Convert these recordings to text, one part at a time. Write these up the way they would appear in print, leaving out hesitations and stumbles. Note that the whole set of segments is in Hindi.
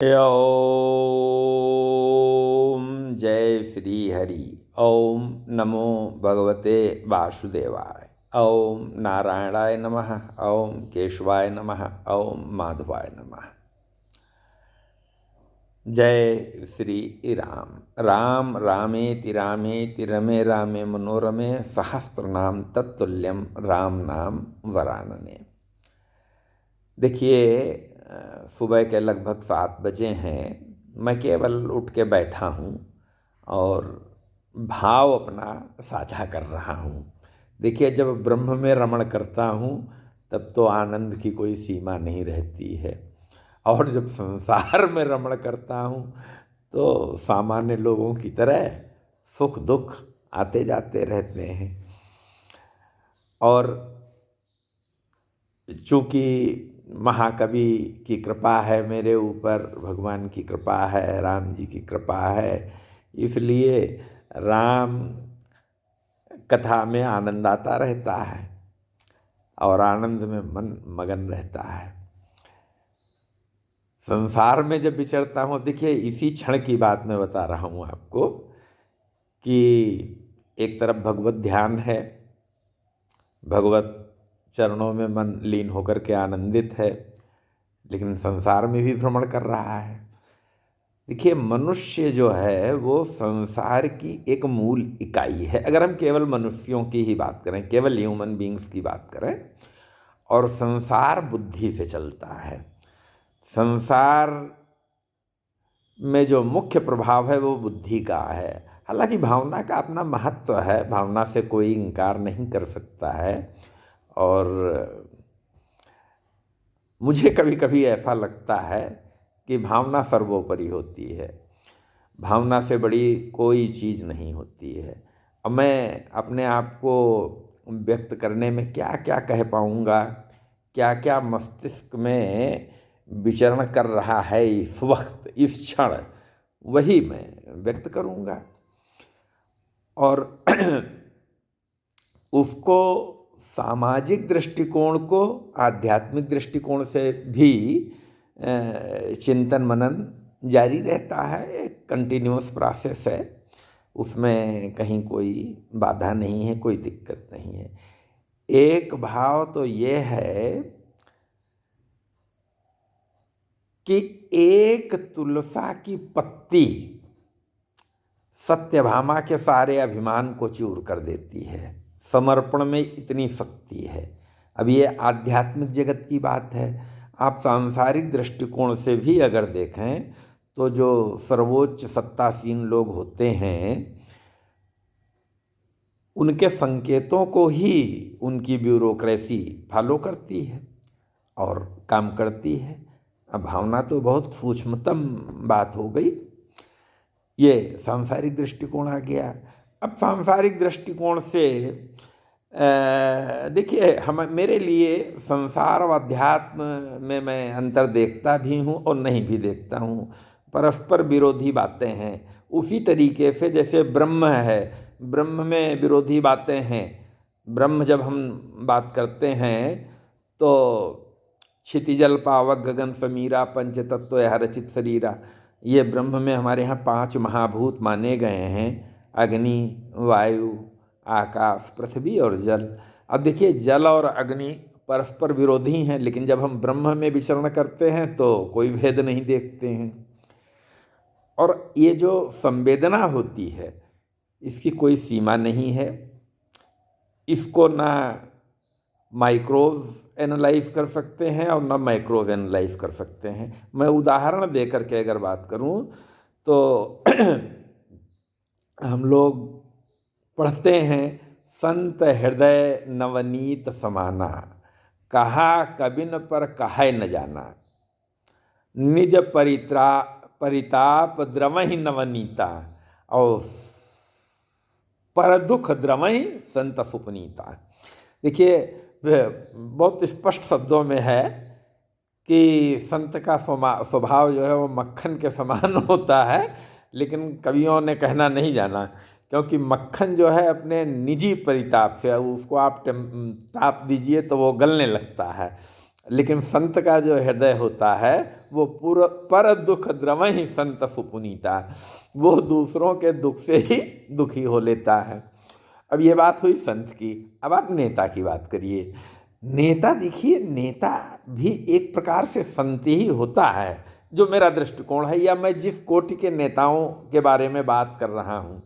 ओम जय श्री हरि। ओम नमो भगवते वासुदेवाय। ओम नारायणाय नमः। ओम केशवाय नमः। ओम माधवाय नमः। जय श्री राम। राम रामेति रामेति रमे रामे मनोरमे सहस्त्रनाम तत्तुल्यम राम नाम वरानने। देखिए, सुबह के लगभग 7 बजे हैं। मैं केवल उठ के बैठा हूँ और भाव अपना साझा कर रहा हूँ। देखिए, जब ब्रह्म में रमण करता हूँ तब तो आनंद की कोई सीमा नहीं रहती है, और जब संसार में रमण करता हूँ तो सामान्य लोगों की तरह सुख दुख आते जाते रहते हैं। और चूँकि महाकवि की कृपा है मेरे ऊपर, भगवान की कृपा है, राम जी की कृपा है, इसलिए राम कथा में आनंद आता रहता है और आनंद में मन मगन रहता है। संसार में जब विचरता हूँ, देखिए इसी क्षण की बात मैं बता रहा हूँ आपको कि एक तरफ भगवत ध्यान है, भगवत चरणों में मन लीन होकर के आनंदित है, लेकिन संसार में भी भ्रमण कर रहा है। देखिए, मनुष्य जो है वो संसार की एक मूल इकाई है। अगर हम केवल मनुष्यों की ही बात करें, केवल ह्यूमन बींग्स की बात करें, और संसार बुद्धि से चलता है। संसार में जो मुख्य प्रभाव है वो बुद्धि का है। हालांकि भावना का अपना महत्व है, भावना से कोई इनकार नहीं कर सकता है। और मुझे कभी कभी ऐसा लगता है कि भावना सर्वोपरि होती है, भावना से बड़ी कोई चीज़ नहीं होती है। अब मैं अपने आप को व्यक्त करने में क्या क्या कह पाऊँगा, क्या क्या मस्तिष्क में विचरण कर रहा है इस वक्त, इस क्षण, वही मैं व्यक्त करूँगा। और उसको सामाजिक दृष्टिकोण को आध्यात्मिक दृष्टिकोण से भी चिंतन मनन जारी रहता है। एक कंटिन्यूअस प्रोसेस है, उसमें कहीं कोई बाधा नहीं है, कोई दिक्कत नहीं है। एक भाव तो ये है कि एक तुलसा की पत्ती सत्यभामा के सारे अभिमान को चूर कर देती है। समर्पण में इतनी शक्ति है। अब ये आध्यात्मिक जगत की बात है। आप सांसारिक दृष्टिकोण से भी अगर देखें तो जो सर्वोच्च सत्तासीन लोग होते हैं, उनके संकेतों को ही उनकी ब्यूरोक्रेसी फॉलो करती है और काम करती है। अब भावना तो बहुत सूक्ष्मतम बात हो गई। ये सांसारिक दृष्टिकोण आ गया। अब सांसारिक दृष्टिकोण से देखिए, हम मेरे लिए संसार और अध्यात्म में मैं अंतर देखता भी हूँ और नहीं भी देखता हूँ। परस्पर विरोधी बातें हैं। उसी तरीके से जैसे ब्रह्म है, ब्रह्म में विरोधी बातें हैं। ब्रह्म जब हम बात करते हैं तो क्षितिजल पावक गगन समीरा पंच तत्व यह रचित शरीरा, ये ब्रह्म में हमारे यहाँ 5 महाभूत माने गए हैं: अग्नि, वायु, आकाश, पृथ्वी और जल। अब देखिए, जल और अग्नि परस्पर विरोधी हैं, लेकिन जब हम ब्रह्म में विचरण करते हैं तो कोई भेद नहीं देखते हैं। और ये जो संवेदना होती है, इसकी कोई सीमा नहीं है। इसको ना माइक्रोव एनालाइज कर सकते हैं और ना मैक्रोव एनालाइज कर सकते हैं। मैं उदाहरण दे करके अगर बात करूं तो हम लोग पढ़ते हैं, संत हृदय नवनीत समाना, कहा कबिन पर कहे न जाना, निज परिताप द्रवहि नवनीता, और पर दुख द्रवहि संत सुपनीता। देखिए, बहुत स्पष्ट शब्दों में है कि संत का स्वभाव जो है वो मक्खन के समान होता है, लेकिन कवियों ने कहना नहीं जाना, क्योंकि मक्खन जो है अपने निजी परिताप से, उसको आप ताप दीजिए तो वो गलने लगता है। लेकिन संत का जो हृदय होता है वो पूरा पर दुख द्रवहि संत सुपुनीता, वो दूसरों के दुख से ही दुखी हो लेता है। अब ये बात हुई संत की। अब आप नेता की बात करिए। नेता देखिए, नेता भी एक प्रकार से संत ही होता है, जो मेरा दृष्टिकोण है, या मैं जिस कोटि के नेताओं के बारे में बात कर रहा हूँ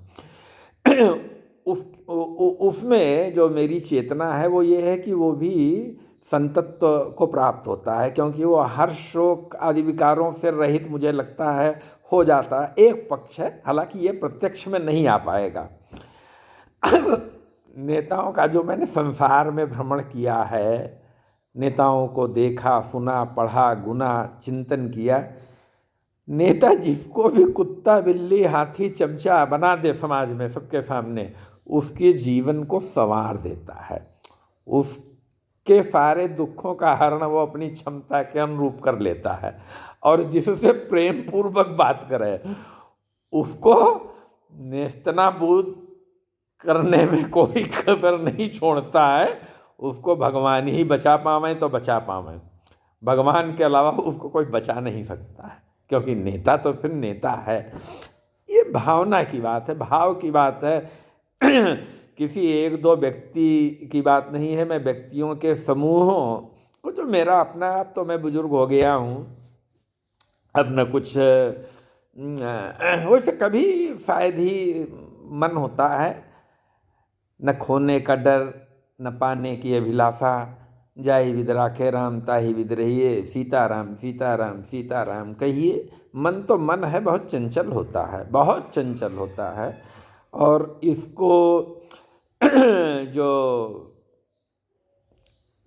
उसमें जो मेरी चेतना है वो ये है कि वो भी संतत्व को प्राप्त होता है, क्योंकि वो हर्ष शोक आदि विकारों से रहित मुझे लगता है हो जाता है। एक पक्ष है, हालांकि ये प्रत्यक्ष में नहीं आ पाएगा। नेताओं का जो मैंने संसार में भ्रमण किया है, नेताओं को देखा, सुना, पढ़ा, गुना, चिंतन किया, नेता जिसको भी कुत्ता, बिल्ली, हाथी, चमचा बना दे समाज में सबके सामने, उसके जीवन को संवार देता है। उसके सारे दुखों का हरण वो अपनी क्षमता के अनुरूप कर लेता है, और जिससे प्रेम पूर्वक बात करे उसको नेस्तनाबूद करने में कोई कसर नहीं छोड़ता है। उसको भगवान ही बचा पावें तो बचा पावें, भगवान के अलावा उसको कोई बचा नहीं सकता है, क्योंकि नेता तो फिर नेता है। ये भावना की बात है, भाव की बात है। किसी एक दो व्यक्ति की बात नहीं है, मैं व्यक्तियों के समूहों को, जो मेरा अपना, अब तो मैं बुजुर्ग हो गया हूँ, अब न कुछ वैसे कभी शायद ही मन होता है, न खोने का डर, न पाने की अभिलाषा, जाहि विद राखे राम ताहि विद रहिए, सीताराम सीताराम सीताराम कहिए। मन तो मन है, बहुत चंचल होता है, बहुत चंचल होता है। और इसको जो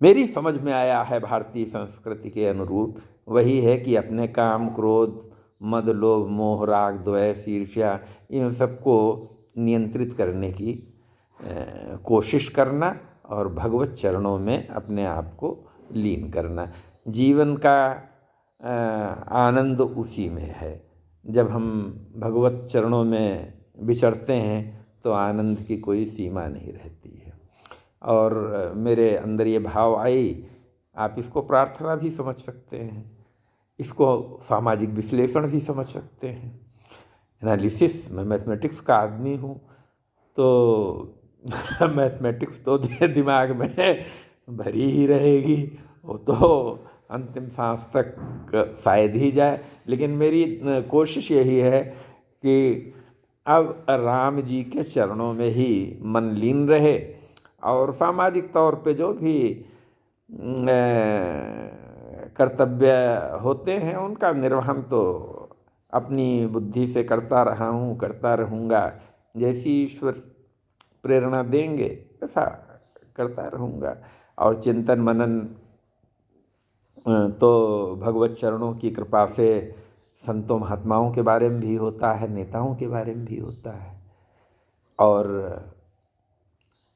मेरी समझ में आया है भारतीय संस्कृति के अनुरूप, वही है कि अपने काम, क्रोध, मद, लोभ, मोह, राग, द्वेष, ईर्ष्या, इन सबको नियंत्रित करने की कोशिश करना और भगवत चरणों में अपने आप को लीन करना। जीवन का आनंद उसी में है। जब हम भगवत चरणों में विचरते हैं तो आनंद की कोई सीमा नहीं रहती है। और मेरे अंदर ये भाव आई, आप इसको प्रार्थना भी समझ सकते हैं, इसको सामाजिक विश्लेषण भी समझ सकते हैं, एनालिसिस। मैं मैथमेटिक्स का आदमी हूँ, तो मैथमेटिक्स तो दिमाग में भरी ही रहेगी, वो तो अंतिम सांस तक शायद ही जाए। लेकिन मेरी कोशिश यही है कि अब राम जी के चरणों में ही मन लीन रहे, और सामाजिक तौर पे जो भी कर्तव्य होते हैं उनका निर्वहन तो अपनी बुद्धि से करता रहा हूँ, करता रहूँगा। जैसी ईश्वर प्रेरणा देंगे ऐसा करता रहूँगा। और चिंतन मनन तो भगवत चरणों की कृपा से संतों महात्माओं के बारे में भी होता है, नेताओं के बारे में भी होता है, और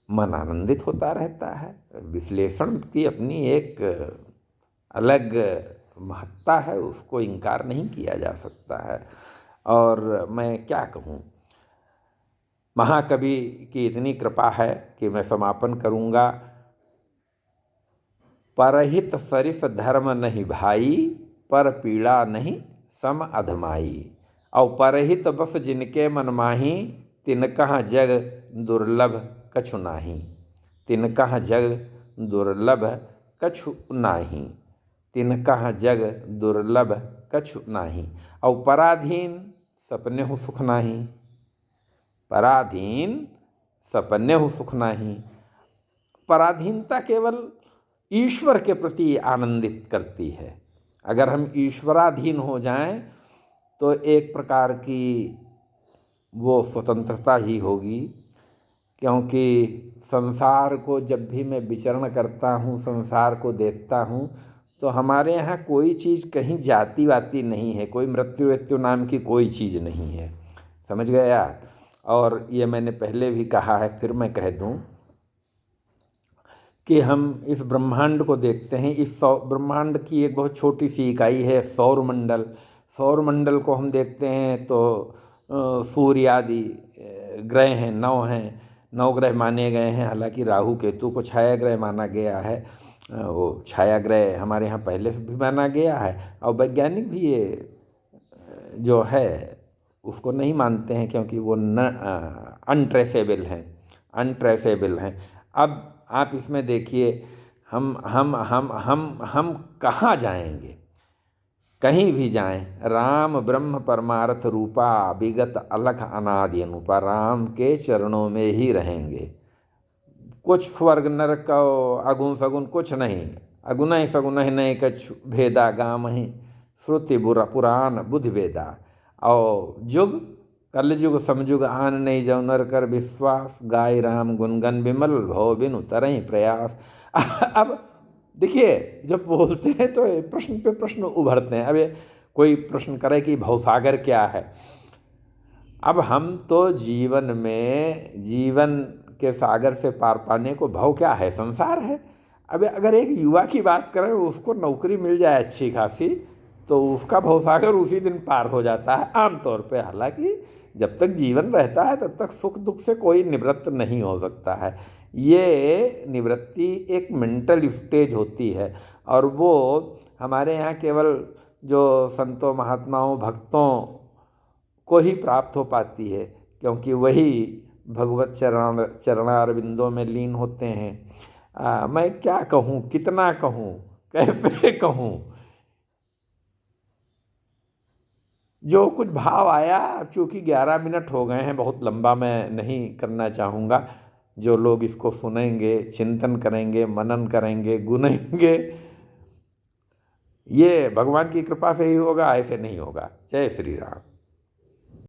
मन आनंदित होता रहता है। विश्लेषण की अपनी एक अलग महत्ता है, उसको इनकार नहीं किया जा सकता है। और मैं क्या कहूँ, महाकवि की इतनी कृपा है कि मैं समापन करूँगा। परहित सरिस धर्म नहीं भाई, पर पीड़ा नहीं सम अधमाई। और परहित बस जिनके मन माही, तिनकह जग दुर्लभ कछु नाही। तिनकह जग दुर्लभ कछु नाही। तिनकह जग दुर्लभ कछु नाही। और पराधीन सपने हो सुख नाही। पराधीन सपने हो सुख नाही। पराधीनता केवल ईश्वर के प्रति आनंदित करती है। अगर हम ईश्वराधीन हो जाएं तो एक प्रकार की वो स्वतंत्रता ही होगी, क्योंकि संसार को जब भी मैं विचरण करता हूँ, संसार को देखता हूँ, तो हमारे यहाँ कोई चीज़ कहीं जाति वाती नहीं है, कोई मृत्यु वृत्यु नाम की कोई चीज़ नहीं है। समझ गया। और ये मैंने पहले भी कहा है, फिर मैं कह दूँ कि हम इस ब्रह्मांड को देखते हैं। इस ब्रह्मांड की एक बहुत छोटी सी इकाई है सौर मंडल। सौर मंडल को हम देखते हैं तो सूर्य आदि ग्रह हैं, 9 हैं, 9 ग्रह माने गए हैं। हालांकि राहु केतु को छाया ग्रह माना गया है। वो छायाग्रह हमारे यहाँ पहले से भी माना गया है, और वैज्ञानिक भी ये जो है उसको नहीं मानते हैं, क्योंकि वो न अनट्रेसेबल हैं। अब आप इसमें देखिए, हम कहाँ जाएंगे? कहीं भी जाएं, राम ब्रह्म परमार्थ रूपा विगत अलख अनादि अनुपा, राम के चरणों में ही रहेंगे। कुछ स्वर्ग नरक अगुण सगुण कुछ नहीं, अगुण ही सगुण ही नहीं कछु भेदा गाम ही, श्रुति बुरा पुराण बुद्धि वेदा। और युग कलयुग समयुग आन नहीं जौ नर कर विश्वास, गाय राम गुनगन विमल भव बिनु तरहि प्रयास। अब देखिए, जब बोलते हैं तो प्रश्न पे प्रश्न उभरते हैं। अब ये कोई प्रश्न करे कि भवसागर क्या है? अब हम तो जीवन के सागर से पार पाने को भव क्या है? संसार है। अब अगर एक युवा की बात करें, उसको नौकरी मिल जाए अच्छी खासी, तो उसका भवसागर उसी दिन पार हो जाता है आमतौर पे। हालांकि जब तक जीवन रहता है तब तक सुख दुख से कोई निवृत्त नहीं हो सकता है। ये निवृत्ति एक मेंटल स्टेज होती है, और वो हमारे यहाँ केवल जो संतों महात्माओं भक्तों को ही प्राप्त हो पाती है, क्योंकि वही भगवत चरणारविंदों में लीन होते हैं। मैं क्या कहूँ, कितना कहूँ, कैसे कहूँ? जो कुछ भाव आया, चूँकि 11 मिनट हो गए हैं, बहुत लंबा मैं नहीं करना चाहूँगा। जो लोग इसको सुनेंगे, चिंतन करेंगे, मनन करेंगे, गुनेंगे, ये भगवान की कृपा से ही होगा, ऐसे नहीं होगा। जय श्री राम।